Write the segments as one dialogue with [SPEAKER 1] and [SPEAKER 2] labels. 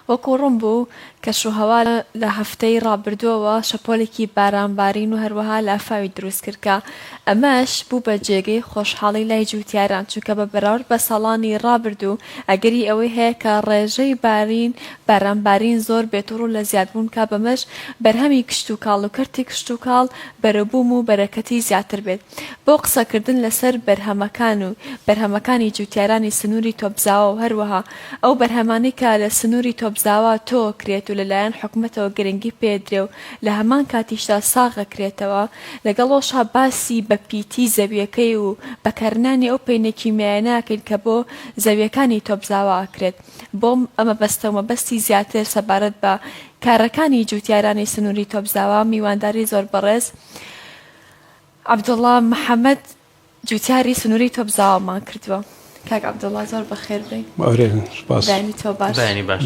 [SPEAKER 1] وەکو ڕوون بوو کەشوهەوا لە هەفتەی ڕابردووەوە شەپۆلێکی بارانبارین و هەروەها لافاوی دروست کرد کە ئەمەش بوو بە جێگەی خۆشحاڵی لای جوتیاران چونکە بە بەراورد بە ساڵانی ڕابردوو ئەگەری ئەوەی هەیە کە ڕێژەی بارانبارین زۆر بێتوڕ و لە زیادبوون کا بەمەش بەرهەمی کشت و کاڵ و کەرتی کشت و کاڵ بەرەبووم و بەرەکەتی زیاتر بێت بۆ قسەکردن لەسەر بەرهەمەکانی جوتیارانی سنووری تۆپزاوە و هەروەها ئەو بەرهەمانی کە لە سنووری تۆپزاوە تۆ کرێت و لەلایەن حکوومەتەوە گرنگی پێدرێ و لە هەمان کاتیشدا ساغەکرێتەوە لەگەڵەوەشا باسی بە پیتی زەویەکەی و بەکارنانی ئەو پەینەکیمیانەکەین کە بۆ زەویەکانی تۆپزاوە ئەکرێت بۆم ئەمە بەستە و مەبەستی زیاتر سەبارەت بە کارەکانی جوتیارانی سنووری تۆپزاوە میوانداری زۆر بەڕێز عەبدوڵڵا محەممەد جوتیاری سنووری تۆپزاوەمان کردووە. کاک عەبدوڵڵا زۆر بەخێر بێی. بەیانی تۆ باش.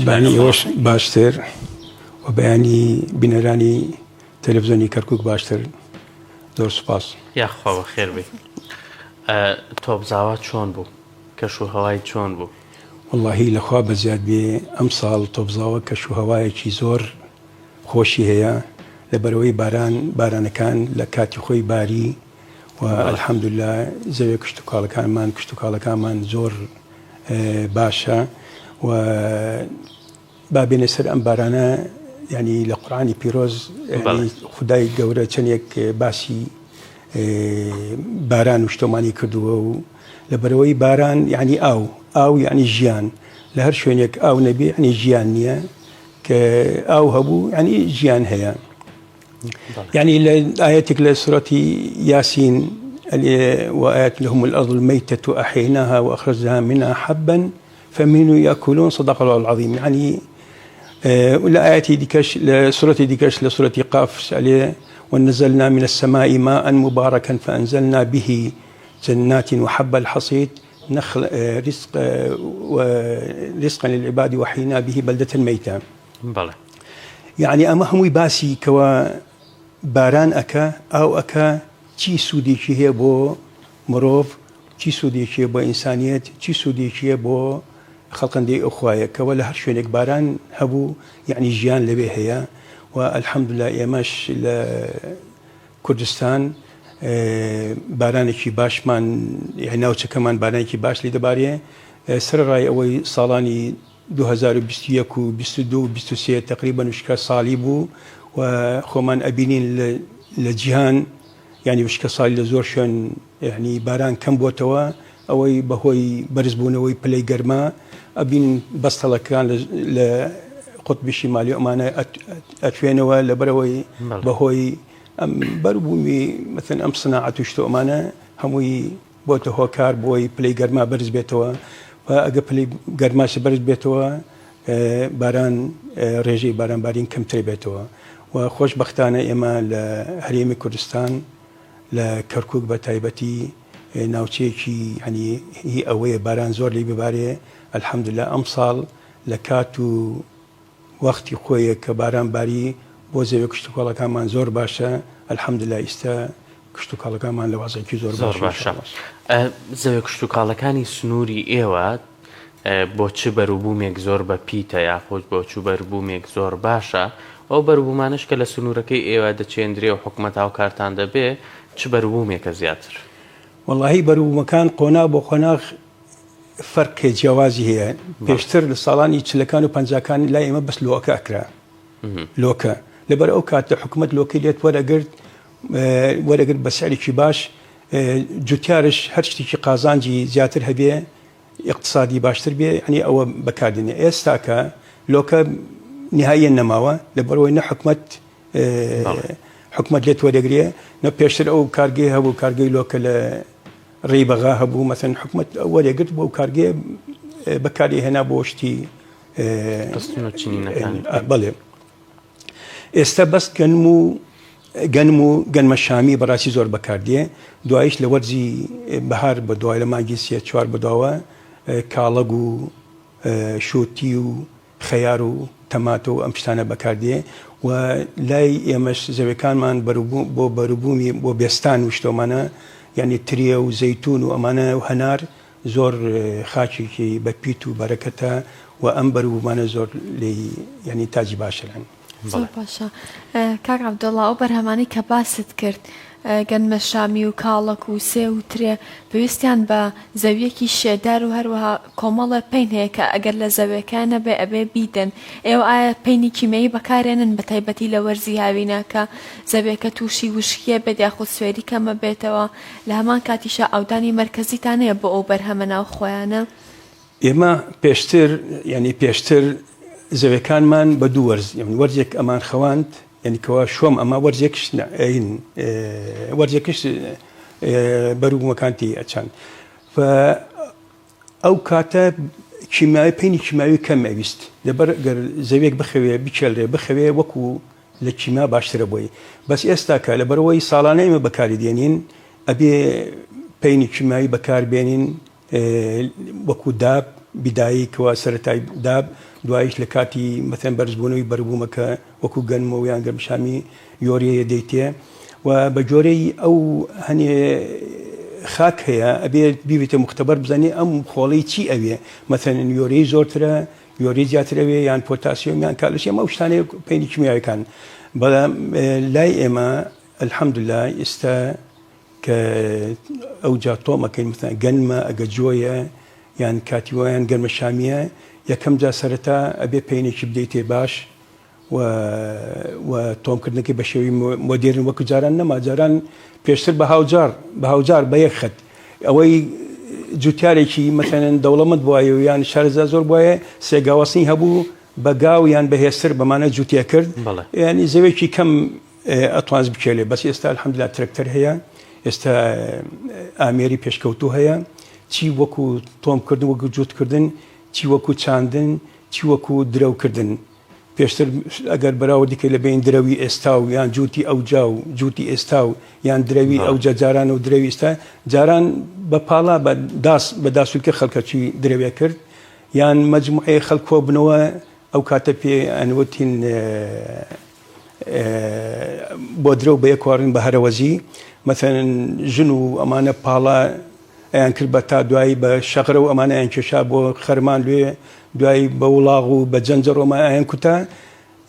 [SPEAKER 2] بەیانی ئێوەش باشتر و بەیانی بینەرانی تەلەڤیزیۆنی کەرکووک باشتر. زۆر سوپاس.
[SPEAKER 3] یاخوا بەخێر بێی. تۆپزاوە چۆن بوو؟ کەشوهەوای چۆن بوو؟
[SPEAKER 2] واللهی لەخوا بەزیاد بێ ئەم ساڵ تۆپزاوە کەشوهەوایەکی زۆر خۆشی هەیە لەبەرەوەی بارانەکان لە کاتی خۆی باری و الحەمدوللا زەوی کشت و کاڵەکانمان زۆر باشە و با بێنە سەر ئەم بارانە ینی لە قورئانی پیرۆز خودای گەورە چەندێک باسی باران و شتۆمانی کردووە و لەبەرەوەی باران یعنی ئاو یعنی ژیان لە هەر شوێنێک ئاو نەبێ یعنی ژیان نییە کە ئاو هەبوو یعنی ژیان هەیە. يعني آياتك لسورة ياسين وآيات لهم الأرض الميتة أحييناها وأخرجها منها حبا فمنه يأكلون صدق الله العظيم. يعني والآيات ديكش لسورة ديكش لسورة قاف ونزلنا من السماء ماء مباركا فأنزلنا به جنات وحب الحصيد نخل رزقا للعباد وحينا به بلدة ميتة. يعني أما هم باسي كوا باران ئەکە ئاو ئەکە چی سوودێکی هەیە بۆ مرۆڤ چی سوودێکی بۆ ئینسانیەت چی سوودێکیە بۆ خەڵقەندەی ئەوخوایە کەوە لە هەر شوێنێک باران هەبوو یعنی ژیان لەوێ هەیە و الحەمدوللا ئێمەش لە کوردستان بارانێکی باشمان ناوچەکەمان بارانێکی باش لێ دەبارێ سەرڕای ئەوەی ساڵانی 2021 و 22 و 23 تقریبا وشکە ساڵی بوو و خۆمان ئەبینین لە جیهان یعنی وشکە ساڵی لە زۆر شوێن یعنی باران کەم بۆتەوە ئەوەی بەهۆی بەرزبوونەوەی پلەی گەرما ئەبین بەستەڵەکان لە قوتبی شیمالی ئەمانە ئەتوێنەوە لەبەرەوەی بەهۆی بەربوومی مثلا ئەم سناعەت و شتە ئەمانە هەمووی بۆتە هۆکار بۆی پلەی گەرما بەرز بێتەوە و ئەگە پلەی گەرماش بەرز بێتەوە باران ڕێژەی بارانبارین کەمتر بێتەوە و خۆشبەختانە ئێمە لە هەرێمی کوردستان لە کەرکووک بە تایبەتی ناوچەیەکی هەنی هی ئەوەیە باران زۆر لی ببارێ الحەمدوللا ئەم ساڵ لە کات و وەختی خۆیە کە بارانباری بۆ زەوی کشت و کاڵەکانمان زۆر باشە الحەمدوللا ئێستا کشت و کاڵەکانمان لە وەزعێکی زۆر باشە.
[SPEAKER 3] زەوی کشت و کاڵەکانی سنووری ئێوە بۆ چ بەروبوومێک زۆر بە پیتە یاخۆت بۆ چ بەربوومێک زۆر باشە ئەو بەروبوومانش کە لە سنوورەکەی ئێوە دەچێندرێ و حکومەت و کارتان دەبێ چ بەروبوومێکە زیاتر؟
[SPEAKER 2] واللهی بەروبوومەکان قۆنا بۆ قۆناغ فەرقێ جیاوازی هەیە. پێشتر لە ساڵانی چلەکان و پەنجاکان لای ئێمە بەس لۆکە ئەکرا لۆکە لەبەر ئەو کاتە حکومەت لۆکەی لێت وەرەگرت بە سعرێکی باش جوتیارش هەر شتێکی قازانجی زیاتر هەبێ اقتصادی باشتر بێ یعنی ئەوە بەکاردێنێ. ئێستا کە لۆکە نهاییەن نەماوە لەبەرەوەی نە حکومەت لێت وەرەگرێ نە پێشتر ئەو کارگەی هەبوو کارگەی لۆکە لە ڕێبەغا هەبوو مەسەن حکومەت وەرەگرت بۆ کارگێ بەکاری هێنا بۆ شتی بەڵێ ئێستا بەس گەنم و گەنمە شامی بەڕاستی زۆر بەکاردێ دوایش لە وەرزی بەهار بە دوای لە مانگی سێ چوار بەداوە کاڵەگ و شوتی و خەیار و تەماتۆ و ئەم شتانە بەکاردێ و لای ئێمەش زەویەکانمان بۆ بەروبوومی بۆ بێستان و شتۆمانە یعنی تریە و زەیتون و ئەمانە و هەنار زۆر خاچێکی بە پیت و بەرەکەتە و ئەم بەروبوومانە زۆر لێ ینی تاجی باشرن.
[SPEAKER 1] زۆر باشە. کاک عەبدوڵڵا ئەو بەرهەمانەی کە باست کرد گەنمە شامی و کاڵک و سێ و ترێ پێویستیان بە زەویەکی شێدار و هەروەها کۆمەڵە پەین هەیە کە ئەگەر لە زەویەکانە بێ ئەبێ بیدن. ئێوە ئایا پەینی کیمەیی بەکارێنن بە تایبەتی لە وەرزی هاوینە کە زەویەکە تووشی وشکیە بێت یاخود سوێری کەمە بێتەوە لە هەمان کاتیشە ئەودانی مەرکەزیتانەیە بۆ ئەو بەرهەمە ناو خۆیانە؟
[SPEAKER 2] ئێمە پێشتر زەویەکانمان بە دوو وەرز وەرزێک ئەمان خەواند یعنی کەوا شۆم ئەمە وەرزێکش بەروبوومەکانتی ئەچەند ئەو کاتە کیماوی پەینی کیماوی کەم ئەویست لەبەر گەر زەویەک بخەوێ بچێڵێ بخەوێ وەکو لە کیما باشترە بۆی بەس ئێستا کە لەبەرەوەی ساڵانە ئێمە بەکاری دێنین ئەبێ پەینی کیماوی بەکاربێنین وەکو داب بیدایی کەوا سەرەتای داب دوایش لە کاتی مەثەن بەرزبوونەوەی بەروبوومەکە وەکو گەنمەوە یان گەرمشامی یۆریەیە دەیتێ و بە جۆرەی ئەو هەنێ خاک هەیە ئەبێ بیبێتە مختبەر بزانێ ئەم خۆڵەی چی ئەوێ مەثەن یۆرەی زۆرترە یۆرەی زیاترەوێ یان پۆتاسیۆم یان کالسیۆم ئەو شتانەیە پەینی کیمیاویەکان بەڵام لای ئێمە الحەمدوللا ئێستا کە ئەو جا تۆمەکەین مەثەن گەنمە ئەگە جۆیە یان کاتی وایان گەرمە شامیە یەکەم جا سەرەتا ئەبێ پەینێکی بدەیتێ باش و تۆمکردنەکەی بە شێوی مۆدێرن وەکو جاران نەما جاران پێشتر بە هاوجار بە یەک خەت ئەوەی جوتیارێکی مەثەن دەوڵەمەند بووایە و یان شارەزا زۆر بووایە سێگاوەسنی هەبوو بە گاو یان بەهێزتر بەمانە جوتیا کرد ینی زەوێکی کەم ئەتوانست بکێلێ بەس ئێستا الحەمدوللا ترەکتەر هەیە ئێستا ئامێری پێشکەوتوو هەیە چی وەکو تۆمکردن وەکو جووتکردن چی وەکو چاندن چی وەکو درەوکردن پێشتر ئەگەر بەراوردیکە لە بین درەوی ئێستا و یان جووتی ئەوجا و جووتی ئێستا و یان درەوی ئەوجا جاران و درەوی ئێستا جاران بە پاڵا بە داسوولکە خەڵکەچی درەوێ کرد یان مەجموعەیە خەڵکۆ بنەوە ئەو کاتە پێ ئەنوتین بۆ درەو بە یەکوارن بە هەرەوەزی مەثەن ژن و ئەمانە پاڵا ئەیان کرد بە تا دوایی بە شەقرە و ئەمانە ئەیان کێشا بۆ خەرمان لێ دوایی بە وڵاغ و بە جەنجەڕۆمە ئەیان کوتا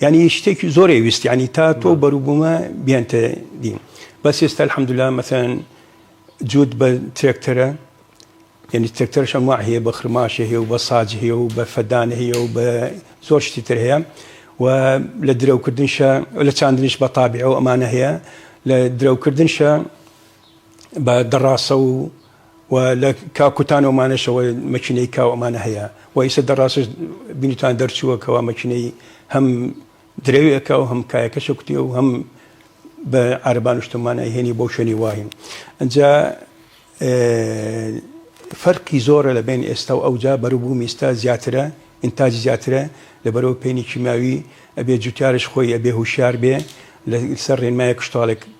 [SPEAKER 2] ینی شتێکی زۆری ویست ینی تا تۆ بەروبوومە بیانتە دین بەس ئێستا الحەمدوللا مەثەن جووت بە ترێکتەرە ینی ترێکتەرش ئەنواع هەیە بە خرماشە هەیە و بە ساج هەیە و بە فەدان هەیە و بە زۆر شتی تر هەیە و لە درەوکردنشە لە چاندنیش بە تابیع و ئەمانە هەیە لە درەوکردنشە بە دەڕاسە و لە کاکوتان ئەمانەشەوە مەکینەی کاو ئەمانە هەیە و ئیسە دەڕاستش بینیتان دەرچووەکەوە مەکینەی هەم درەوێکە و هەم کایەکەشە کوتیە و هەم بە عەربان و شتمانە هێنی بۆ شوێنی واین ئەنجا فەرقی زۆرە لە بین ئێستا و ئەوجا بەروبوومی ئێستا زیاترە ئینتاجی زیاترە لەبەرەوە پەینی کیمیاوی ئەبێ جوتیارش خۆی ئەبێ هوشیار بێ لەسەر ڕێنمایە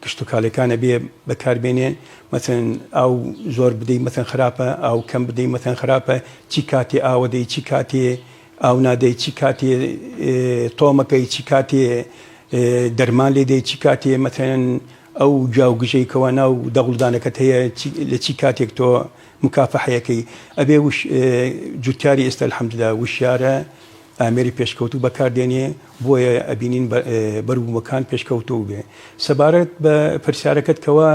[SPEAKER 2] کشت و کاڵەکانە بێ بەکاربێنێ مەثەن ئاو زۆر بدەی مەثەن خراپە ئاو کەم بدەی مەثەن خراپە چی کاتێ ئاوە دەی چی کاتێ ئاو نادەی چی کاتێ تۆمەکەی چی کاتێ دەرمان لێ دەی چی کاتێ مەثەن ئەو جاوگژەی کەوا ناو دەغڵدانەکەت هەیە لە چی کاتێک تۆ مکافەحەیەکەی ئەبێ جوتیاری ئێستا الحەمدوللا وشیارە ئامێری پێشکەوتوو بەکاردێنێ بۆیە ئەبینین بەروبوومەکان پێشکەوتوو بێ سەبارەت بە پرسیارەکەت کەوا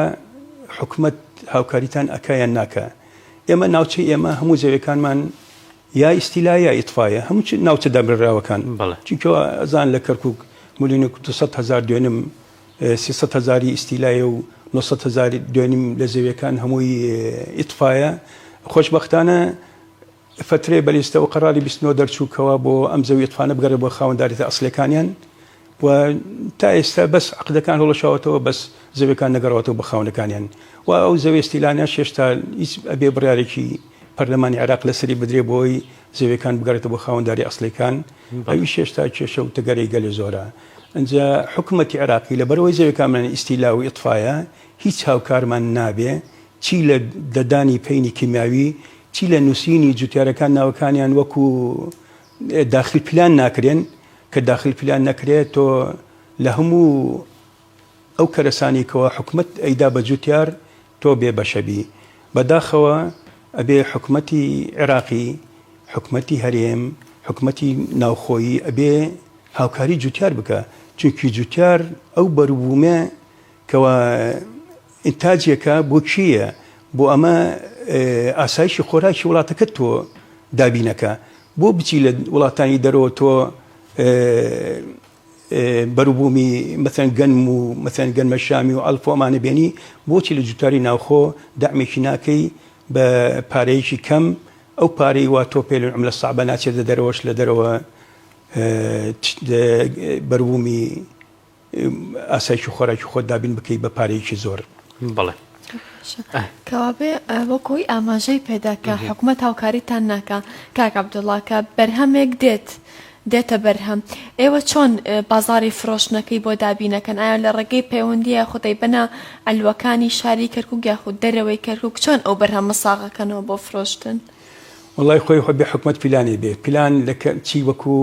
[SPEAKER 2] حکومەت هاوکاریتان ئەکایان ناکە ئێمە ناوچەی ئێمە هەموو زەویەکانمان یا ئیستیلا یا ئیتفایە هەموو ناوچە دابراوەکان چونکەوە ئەزان لە کەرکووک ملیۆنی 200,000 دوێنم 300,000 ئیستیلایە و 900,000 دوێنیم لە زەویەکان هەمووی ئیتفایە خۆشبەختانە فترێ بەلیستەوە قەراڵی 29 دەرچووکەوە بۆ ئەم زەوی ئیتفانە بگەڕێ بۆ خاوەنداریتە ئەسلەکانیان و تا ئێستا بەس عقدەکان هەڵەشاوەتەوە بەس زەویەکان نەگەڕەوەتەوە بە خاوەنەکانیان و ئەو زەوی ئیستیلانە هێشتا هیچ ئەبێ بڕیارێکی پەرلەمانی عێراق لەسەری بدرێ بۆی زەویەکان بگەڕێتە بۆ خاوەنداری ئەسلەکان ئەوی هێشتا کێشە و تەگەرەی گەلێ زۆرە ئەنجا حکوومەتی عێراقی لەبەرەوەی زەویەکانمان ئیستیلا و ئیتفایە هیچ هاوکارمان نابێ چی لە دەدانی پەینی کیمیاوی چی لە نووسینی جوتیارەکان ناوەکانیان وەکو داخل پلان ناکرێن کە داخل پلان نەکرێت تۆ لە هەموو ئەو کەرەسانێکەوە حکومەت ئەیدا بە جوتیار تۆ بێ بەشەبی بەداخەوە ئەبێ حکومەتی عێراقی حکومەتی هەرێم حکومەتی ناوخۆیی ئەبێ هاوکاری جوتیار بکە چونکی جوتیار ئەو بەروبوومە کەوا ئینتاجێکە بۆ چییە بۆ ئەمە ئاسایشی خۆراکی وڵاتەکەت تۆ دابینەکە بۆ بچی لە وڵاتانی دەرەوە تۆ بەروبوومی مەثەن گەنم و مەثەن گەنمە شامی و ئەڵفۆمانە بێنی بۆچی لە جوتیاری ناوخۆ دامێکی ناکەی بە پارەیەکی کەم ئەو پارەی وا تۆ پێ لە سەعبە ناچێتە دەرەوەش لە دەرەوە بەروبوومی ئاسایشی خۆراکی خۆت دابین بکەی بە پارەیەکی زۆر
[SPEAKER 3] بەڵێ
[SPEAKER 1] کەوابێ وەکۆی ئاماژەی پێداکە حکوومەت هاوکاریتان ناکە کاک عەبدوڵڵاکە بەرهەمێک دێتە بەرهەم ئێوە چۆن بازاری فرۆشتنەکەی بۆ دابینەکەن ئایا لە ڕێگەی پەیوەندیە خودەی بەنا ئەلوەکانی شاری کەرکووک یاخود دەرەوەی کەرکووک چۆن ئەو بەرهەمە ساغەکەنەوە بۆ فرۆشتن
[SPEAKER 2] وڵای خۆی خۆ بێ حکومەت پیلانی بێ پیلان چی وەکو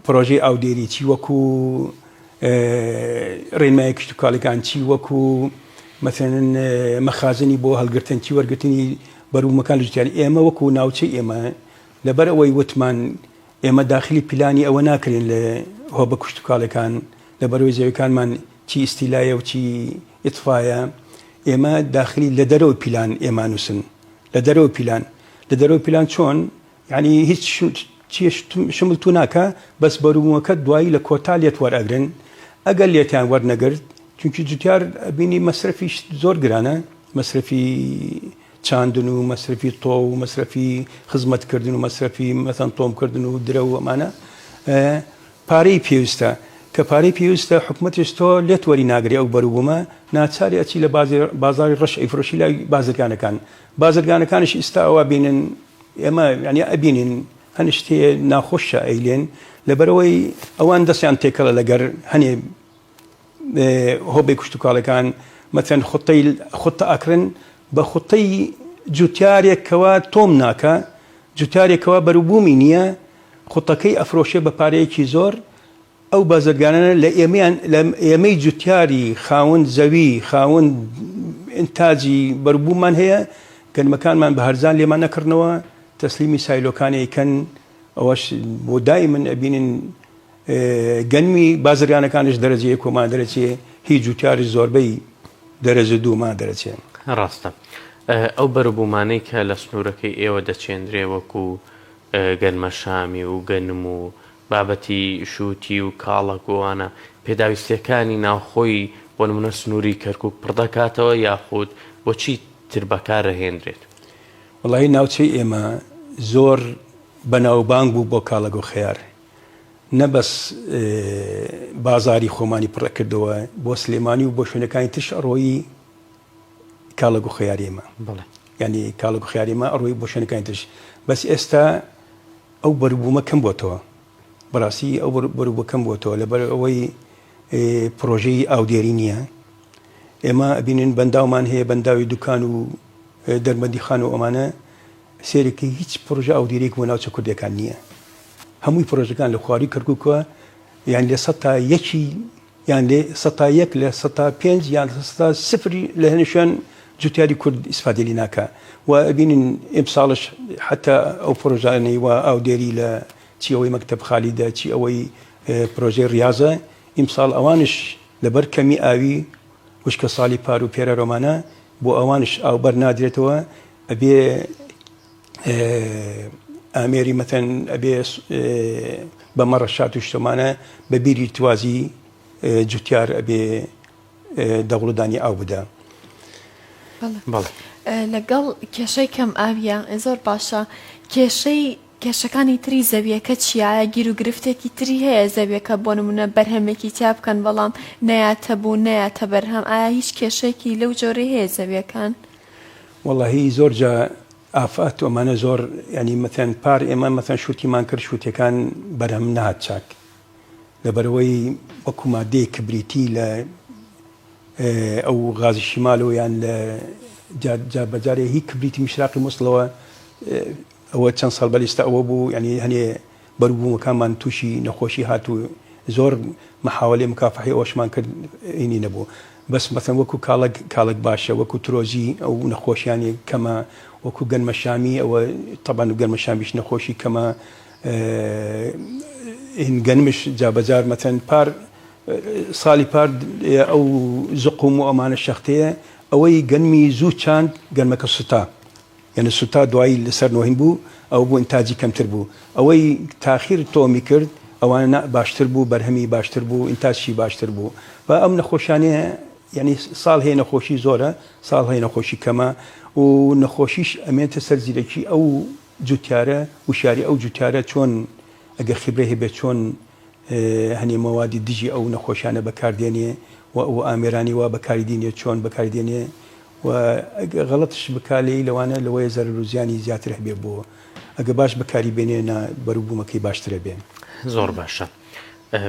[SPEAKER 2] پرۆژەی ئاودێری چی وەکو ڕێنمایی کشتتوکاڵەکان چی وەکو مثلەن مەخازنی بۆ هەڵگرتن چی وەرگرتنی بەروومەکان لە جوتیاری ئێمە وەکو ناوچەی ئێمە لەبەر ئەوەی وتمان ئێمە داخلی پیلانی ئەوە ناکرێن لە هۆ بە کشتتوکاڵەکان لەبەرەوەی زەویەکانمان چی ئیستیلایە و چی ئیتفایە ئێمە داخلی لە دەرەوە پیلان ئێمە نووسن لە دەرەوە پیلان لە دەرەوە پیلان چۆن یعنی هیچ شمل تو ناکە بەس بەروومەکە دوایی لە کۆتا لێت وەرئەگرن ئەگەر لێتیان وەرنەگرت چونکی جوتیار بینی مەسرفی زۆر گرانە مەسرفی چاندن و مەسرفی تۆ و مەسرفی خزمەتکردن و مەسرفی مەثەن تۆمکردن و درە و ئەمانە پارەی پێویستە کە پارەی پێویستە حکومەتیش تۆ لێت وەری ناگری ئەو بەرووبوومە ناچاری ئەچی لە بازاری ڕەش ئەیفرۆشی لای بازرگانەکانش ئێستا ئەوە بینن ئێمە ینی ئەبینین هەنی شتێ ناخۆشە ئەیلێن لەبەرەوەی ئەوان دەستیان تێکەڵە لەگەر هەنێ هۆبێ کشتتوکاڵەکان مەثەن خوتە ئەکرن بە خوتەی جوتیارێکەوە تۆم ناکە جوتیارێکەوە بەرووبوومی نییە خوتەکەی ئەفرۆشێ بە پارەیەکی زۆر ئەو بازرگانانە لە ئێمەی جوتیاری خاوەن زەوی خاوەن ئینتاجی بەرووبوومان هەیە گەنمەکانمان بە هەرزان لێمان نەکردنەوە تەسلیمی سایلۆکانێکەن ئەوەش بۆ دای من ئەبینن گەنمی بازرگانەکانش دەرەجەیە کۆمان دەرەچێ هیچ جوتیاری زۆربەی دەرەجە دوومان دەرەچێن
[SPEAKER 3] ڕاستە ئەو بەرووبوومانەی کە لە سنوورەکەی ئێوە دەچێندرێ وەکو گەنمە شامی و گەنم و بابەتی شووتی و کاڵە گووانە پێداویستیەکانی ناوخۆی بۆ نمونە سنووری کەرکووک پڕ دەکاتەوە یاخود بۆچی تر بەکار هێنرێت
[SPEAKER 2] وڵی ناوچەی ئێمە زۆر بەناوبانگ بوو بۆ کاڵەگە و خەیار نەبەس بازاری خۆمانی پڕەکردەوە بۆ سلێمانی و بۆ شوێنەکانی تش ئەڕۆیی کاڵەگە و خەیاریمە ینی کاڵەگە و خەیاریمە ئەڕۆی بۆ شوێنەکانی تش بەس ئێستا ئەو بەرووبوومە کەم بۆتەوە بەڕاستی ئەو بەرووبوومە کەم بۆتەوە لەبەر ئەوەی پرۆژەی ئاودێری نییە ئێمە ئەبینن بەنداومان هەیە بەنداوی دوکان و دەرمەندی خان و ئەمانە سێرەکەی هیچ پرۆژە ئاودێریێک بۆ ناوچە کوردەکان نییە هەمووی پرۆژەکان لە خواری کەرکووکە یان لە سەتا یەکی یان لێ سەتا یەک لە سەتا پێنج یان سەتا سفری لە هێنشیان جوتیاری کورد ئیسفادێلی ناکە و ئەبینن ئێمساڵش حتا ئەو پرۆژانەی و ئاودێری لە چی ئەوەی مەکتەب خالیدە چی ئەوەی پرۆژەی ریاضە ئیمساڵ ئەوانش لەبەر کەمی ئاوی وشکە ساڵی پار و پێرە ڕۆمانە بۆ ئەوانش ئاوبەر نادرێتەوە ئەبێ ئامێری مەتەن ئەبێ بەمەڕە شات و شتۆمانە بە بیری توازی جوتیار ئەبێ دەوڵدانی ئاو بدە
[SPEAKER 1] لەگەڵ کێشەی کەم ئاویە زۆر باشە کێشەکانی تری زەویەکە چیایە گیر و گرفتێکی تری هەیە زەویەکە بۆ نمونە بەرهەمێکی تیا بکەن بەڵام نەیاتە بوو نەیاتە بەرهەم ئایا هیچ کێشەیەکی لەو جۆرەی هەیە زەویەکان
[SPEAKER 2] وەڵاهی زۆر جا ئافات ئەمانە زۆر ینی مەتەن پار ئێمە مەتەن شووتیمان کرد شووتەکان بەرهەم نهات چاک لەبەرەوەی وەکو مادەی کبریتی لە ئەو غازی شیمالەوە یان لە جابەجارێ هی کبریتی میشراقی مووسڵەوە ئەوە چەند ساڵ بەلیستە ئەوە بوو ینی هەنێ بەرووبوومەکانمان تووشی نەخۆشی هات و زۆر محاولێ مکافحی ئەوەشمان کرد ئینی نەبوو بەس مەتەن وەکو کاڵک باشە وەکو ترۆزی ئەو نەخۆشیانی کەمە وەکو گەنمە شامی ئەوە تەبان و گەنمە شامیش نەخۆشی کەمە گەنمش جابەجار مەتەن پار ساڵی پار ئەو زقوم و ئەمانە شەختەیە ئەوەی گەنمی زوو چاند گەنمەکە سوتا یعنی سوتا دوایی لەسەر نۆهین بوو ئەو بوو ئینتاجی کەمتر بوو ئەوەی تاخیر تۆمی کرد ئەوانە باشتر بوو بەرهەمی باشتر بوو ئینتاجی باشتر بوو و ئەم نەخۆشانەیە یعنی ساڵ هەیە نەخۆشی زۆرە ساڵ هەیە نەخۆشی کەمە و نەخۆشیش ئەمێنێتە سەر زیرەکی ئەو جوتیارە وشاری ئەو جوتیارە چۆن ئەگەر خیبرە هەبێت چۆن هەنێ مەوادی دژی ئەو نەخۆشانە بەکاردێنێ و ئەو ئامێرانی وا بەکاردێنێ چۆن بەکاردێنێ و غەڵەتش بکالەی لەوانە لەوەیە زەرەر و زیانی زیاتر هەبێ بووە ئەگە باش بەکاری بێنێنە بەروبوومەکەی باشترە بێن.
[SPEAKER 3] زۆر باشە.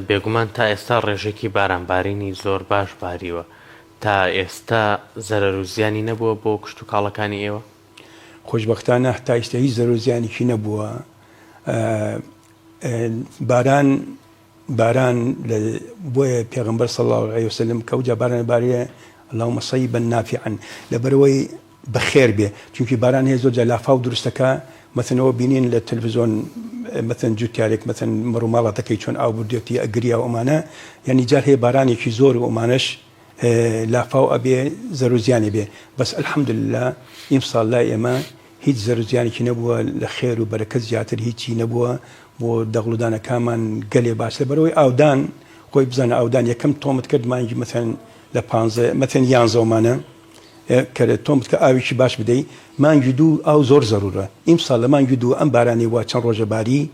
[SPEAKER 3] بێگومان تا ئێستا ڕێژێکی بارانبارینی زۆر باش باریوە تا ئێستا زەرەر و زیانی نەبووە بۆ کشت و کاڵەکانی ئێوە؟
[SPEAKER 2] خۆشبەختانە تا ئێستا هیچ زەرەر و زیانێکی نەبووە. باران بۆیە پێغەمبەر صلی الله علیه وسلم کەوجا باران بارێ اللهم صیبا نافعا لەبەرەوەی بەخێر بێ چونکی باران هەیە زۆرجار لافاو دروستەکە مەثەنەوە بینین لە تەلڤیزۆن مەثەن جوتیارێک مەثەن مەڕووماڵاتەکەی چۆن ئاو بردێتی ئەگریا و ئەمانە یعنی جار هەیە بارانێکی زۆر و ئەمانەش لافاو ئەبێ زەرەر و زیانی بێ بەس الحەمدولله ئیمساڵ لای ئێمە هیچ زەرەر و زیانێکی نەبووە لە خێر و بەرەکەت زیاتر هیچی نەبووە بۆ دەغڵودانەکانمان گەلێ باشە بەرەوەی ئاودان خۆی بزانە ئاودان یەکەم تۆمت کرد مانگی مەثەن لە 15 مەثەن 11مانە کە تۆمت کە ئاویشی باش بدەی مانگی دوو ئاو زۆر زەرورە ئیمساڵ لە مانگی دوو ئەم بارانی وا چەند ڕۆژە باری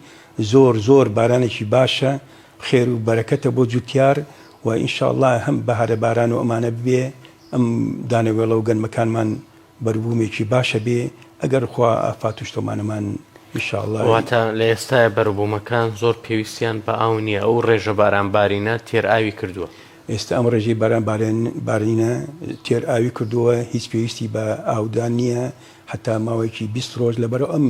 [SPEAKER 2] زۆر بارانێکی باشە خێر و بەرەکەتە بۆ جوتیار و ئینشاءالله هەم بەهارە باران و ئەمانە بێ ئەم دانەوێڵە و گەنمەکانمان بەروبوومێکی باشە بێ ئەگەر خوا ئافات و شتۆمانەمان ئینشاءالله
[SPEAKER 3] واتە لە ئێستای بەروبوومەکان زۆر پێویستیان بە ئاو نییە ئەو ڕێژە بارانبارینە تێر ئاوی کردووە
[SPEAKER 2] ئێستا ئەم ڕێژەی بارینە تێر ئاوی کردووە هیچ پێویستی بە ئاودان نییە حتا ماوەیەکی 20 ڕۆژ لەبەرەوە ئەم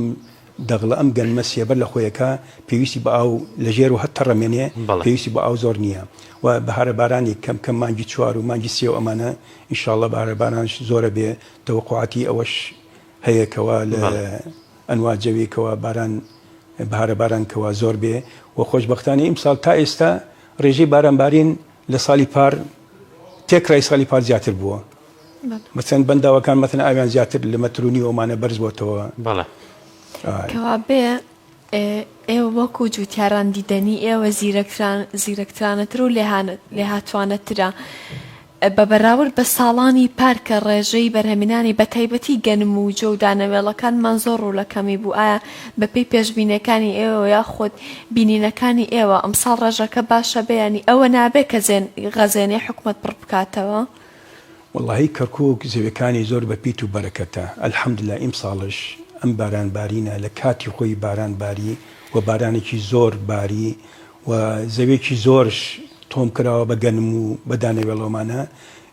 [SPEAKER 2] دەغڵە ئەم گەنمە سێبەر لە خۆیەکە پێویستی بە ئاو لەژێر و هەتا ڕەمێنێ پێویستی بە ئاو زۆر نییە و بەهارە بارانی کەم مانگی 4 و مانگی 3 و ئەمانە ئینشاءالله بەهارە بارانش زۆرە بێ تەوەقعاتی ئەوەش هەیەکەوە لە ئەنوا جەوێکەوە باران بەهارە بارانکەوە زۆر بێ و خۆشبەختانە ئیمساڵ تا ئێستا ڕێژەی بارانبارین لە ساڵی پار تێکرای ساڵی پار زیاتر بووە مەثەن بەنداوەکان مەثەن ئاویان زیاتر لە مەترونی ئەومانە بەرز بۆتەوە
[SPEAKER 3] بەڵێ
[SPEAKER 1] کەوا بێ ئێوە وەکو جوتیاران دیدەنی ئێوە زیرەکترانەتر و لێهاتوانەترە بە بەراورد بە ساڵانی پارکە ڕێژەی بەرهەمینانی بە تایبەتی گەنم و جۆ و دانەوێڵەکانمان زۆر ڕوولەکەمی بوو ئایا بەپێی پێشبینەکانی ئێوە یاخۆت بینینەکانی ئێوە ئەمساڵ ڕێژەکە باشە بەیانی ئەوە نابێت کە غەزێنێ حکومەت پڕ بکاتەوە؟
[SPEAKER 2] وەڵاهی کەرکووک زەویەکانی زۆر بە پیت و بەرەکەتە ئەلحەمدوللا ئیمساڵش ئەم بارانبارینە لە کاتی خۆی بارانباری و بارانێکی زۆر باری و زەوێکی زۆرش تۆم کراوە بە گەنم و بەدانەوێڵەوەمانە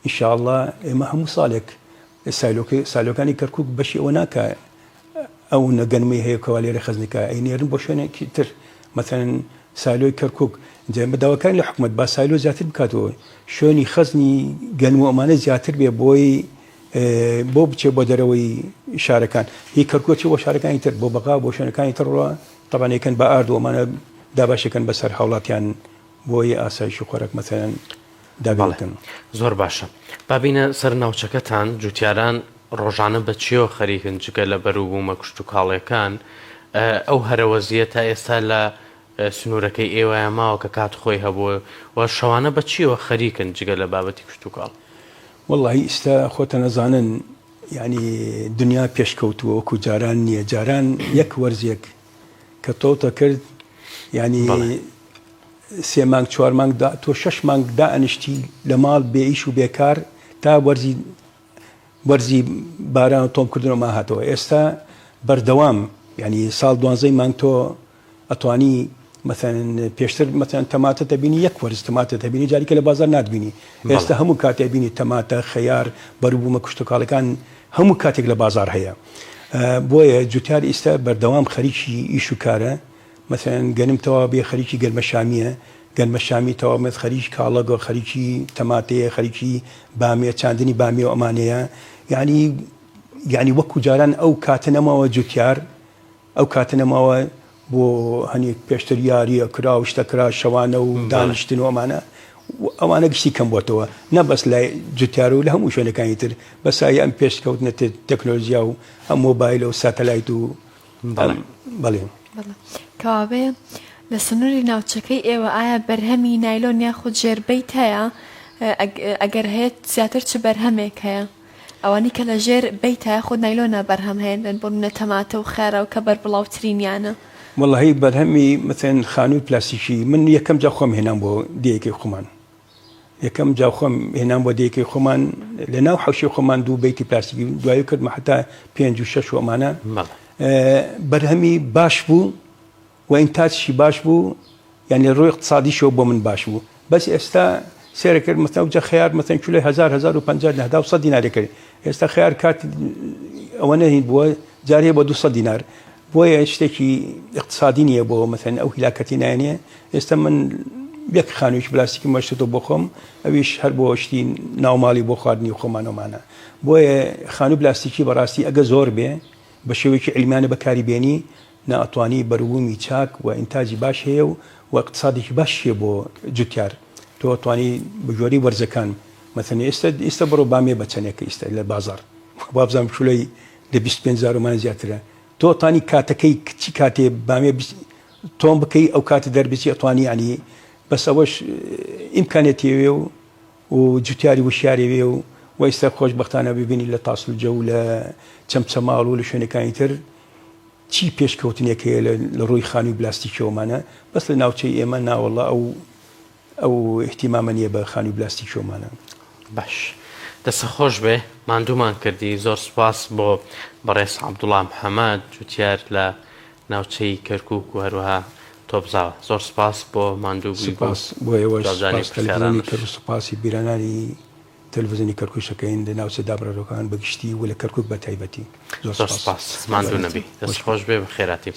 [SPEAKER 2] ئینشاءالله ئێمە هەموو ساڵێک سالۆکانی کەرکووک بەشی ئەوە ناکە ئەو نەگەنمی هەیەکەوە لێرە خەزنەکە ئەینێرن بۆ شوێنێکی تر مەثەن سالۆی کەرکووک بەداواکانی لە حکومەت با سالۆ زیاتر بکاتەوە شوێنی خەزنی گەنم و ئەمانە زیاتر بێ بۆی بۆ بچێ بۆ دەرەوەی شارەکان هی کەرکووک چێ بۆ شارەکانی تر بۆ بەقا بۆ شوێنەکانی ترڕە طبعاً یەکەن بە ئارد و ئەمانە داباشەکەن بەسەر هاوڵاتیان بۆی ئاسایشی خۆراک مەثەن دابڵکن.
[SPEAKER 3] زۆر باشە بابینە سەر ناوچەکەتان جوتیاران ڕۆژانە بە چیەوە خەریکن جگە لە بەروبوومە کشت و کاڵەکان ئەو هەرەوەزیە تا ئێستا لە سنوورەکەی ئێوەیە ماوە کە کات خۆی هەبووە و شەوانە بە چیەوە خەریکن جگە لە بابەتی کشت و کاڵ؟
[SPEAKER 2] وەڵڵاهی ئێستا خۆتە نەزانن یعنی دنیا پێشکەوتووە وەکو جاران نییە جاران یەک وەرزێک کە تۆتە کرد یعنی 3 مانگ 4 مانگ تۆ 6 مانگ دائنیشتی لە ماڵ بێئیش و بێکار تا وەرزی باران و تۆمکردنەوە هاتەوە ئێستا بەردەوام یعنی ساڵ 12 مانگ تۆ ئەتوانی مثلا پێشتر مثلا تەماتە دەبینی یەک وەرز تەماتە دەبینی جاریکە لە بازار ناتبینی ئێستا هەموو کاتێ بینی تەماتە خەیار بەروبوومە کشت و کاڵەکان هەموو کاتێک لە بازار هەیە بۆیە جوتیار ئێستا بەردەوام خەریکی ئیش و کارە مثلا گەنم تەوا بێ خەریکی گەنمە شامیە گەنمە شامی تەوامەت خەریک کاڵەگە خەریکی تەماتەیە خەریکی بامێ چاندنی بامێ و ئەمانەیە یعنی وەکو جاران ئەو کاتە نەماوە جوتیار ئەو کاتە نەماوە بۆ هەنێک پێشتر یاریە کرا و شتەکرا شەوانە و دانیشتن و ئەوانە گشتی کەم بۆتەوە نەبەس لای جوتیار و لە هەموو شوێنەکانی تر بەسایی ئەم پێشکەوتنە تەکنۆلۆژیا و ئەم مۆبایل و ساتەلایت و بەڵێ
[SPEAKER 1] کەوابێ لە سنووری ناوچەکەی ئێوە ئایا بەرهەمی نایلۆن یاخود ژێربەیت هەیە ئەگەر هەیە زیاتر چ بەرهەمێک هەیە ئەوانی کە لە ژێر بیت هەیە خۆ نایلۆنە بەرهەم هەیەن بۆ منە تەماتە و خێرە و کە بەربڵاوترینیانە
[SPEAKER 2] والله بەرهەمی مثلا خانووی پلاسیکی من یەکەم جا خۆم هێنام بۆ دیەکەی خۆمان یەکەم جا خۆم هێنام بۆ دیەکەی خۆمان لە ناو حەوشی خۆمان دوو بیتی پلاسیکی دوایی کردمە حتا 5 و 6 ئەمانە بەرهەمی باش بوو و ئینتاجشی باش بوو یعنی ڕۆی اقتصادیشەوە بۆ من باش بوو بەس ئێستا سێرە کرد مەتەن جا خیار مەتەن کیلۆی 1050 لە 100 دیناری کرد ئێستا خیار کات ئەوە نەهین بووە جارێ بۆ 200 دینار بۆیە شتێکی اقتصادی نییە بۆ مەتەن ئەو هیلاکەتی نایەنێ ئێستا من یەک خانوویش پلاستیکی مەشتۆ بۆ خۆم ئەویش هەر بۆ شتی ناوماڵی بۆ خواردنی خۆمانەمانە بۆیە خانووی پلاستیکی بەڕاستی ئەگە زۆر بێ بە شێوەیەکی عیلمانە بەکاری بێنی ناتوانی بەروبوومی چاک و ئینتاجی باش هەیە و اقتصادێکی باش هەیە بۆ جوتیار تۆ توانی بژۆری وەرزەکان مەثەن ئێستا بڕۆ بامێ بە چەندێکە ئێستا لە بازار وابزانام چولەی لە 25,000 زیاترە تۆ توانی کاتەکەی کچی کاتێ بامێ تۆم بکەی ئەو کاتە دەربچی ئەتوانی ینی بەس ئەوەش ئیمکانێتیوێ و جوتیاری وشیارێوێ و ئێستا خۆشبەختانە ببینی لە تاسلجە و لە چەمچەماڵ و لە شوێنەکانی تر چی پێشکەوتنێکەیە لە ڕووی خانووی پلاستیکیەوەمانە بەس لە ناوچەی ئێمە ناوەڵە ئەو احتیمامە نییە بە خانووی پلاستیکیەوەمانە
[SPEAKER 3] باش دەسە خۆش بێ ماندوومان کردی زۆر سپاس بۆ بەڕێز عەبدوڵڵا محەممەد جوتیار لە ناوچەی کەرکووک و هەروەها تۆبزاوە زۆر سپاس بۆ ماندووبووی
[SPEAKER 2] بۆ ئێوە سوپاسی بیرانانی تەلڤیزیۆنی کەرکووشەکەین لە ناوچە دابڕەرۆکان بەگشتی و لە کەرکووک بە تایبەتی
[SPEAKER 3] زۆر سپاس ماندوو نەبی دەست خۆش بێ بە خێراتی.